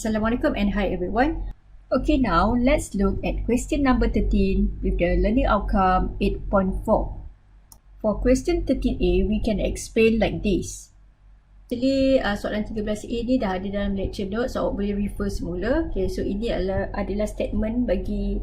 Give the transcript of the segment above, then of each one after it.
Assalamualaikum and hi everyone. Okay, now let's look at question number 13 with the learning outcome 8.4. For question 13A, we can explain like this. Actually, soalan 13A ni dah ada dalam lecture notes, so awak boleh refer semula. Okay, so ini adalah statement bagi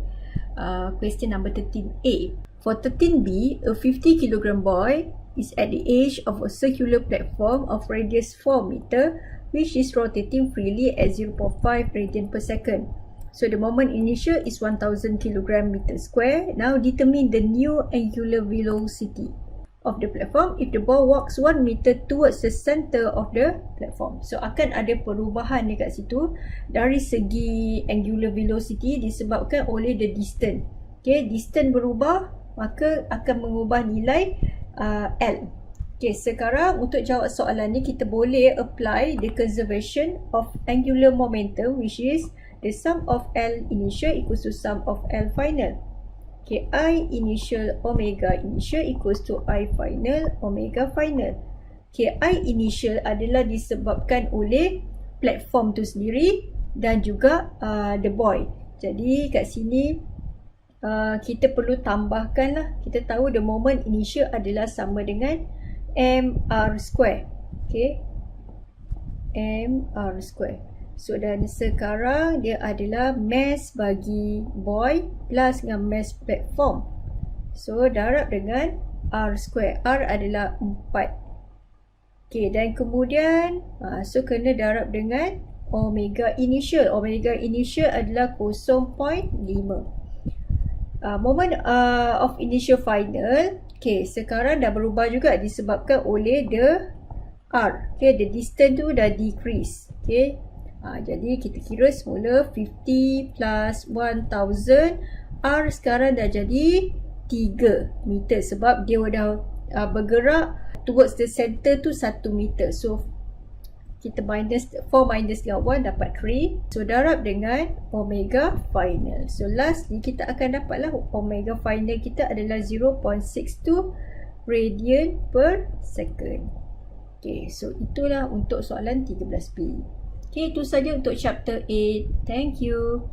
question number 13A. For 13B, a 50 kg boy is at the edge of a circular platform of radius 4 meter, which is rotating freely at 0.5 radian per second. So the moment initial is 1000 kg meter square. Now determine the new angular velocity of the platform if the ball walks 1 meter towards the center of the platform. So akan ada perubahan dekat situ dari segi angular velocity disebabkan oleh the distance. Okay, distance berubah, maka akan mengubah nilai L. Okay, sekarang untuk jawab soalan ni kita boleh apply the conservation of angular momentum, which is the sum of L initial equals to sum of L final. Okay, I initial omega initial equals to I final omega final. Okay, I initial adalah disebabkan oleh platform tu sendiri dan juga the boy. Jadi kat sini kita perlu tambahkan lah. Kita tahu the moment initial adalah sama dengan mr square. Okay, mr square. So dan sekarang dia adalah mass bagi boy plus dengan mass platform. So darab dengan r square. R adalah 4. Okay, dan kemudian so kena darab dengan omega initial. Omega initial adalah 0.5. Moment of initial final. Okay, sekarang dah berubah juga disebabkan oleh the R. Okay, the distance tu dah decrease. Okay, jadi kita kira semula 50 plus 1000. R sekarang dah jadi 3 meter sebab dia dah bergerak towards the center tu 1 meter. So kita minus 4 minus dengan 1 dapat 3. So darab dengan omega final. So last ni kita akan dapatlah omega final kita adalah 0.62 radian per second. Okay, so itulah untuk soalan 13B. Okay, itu saja untuk chapter 8. Thank you.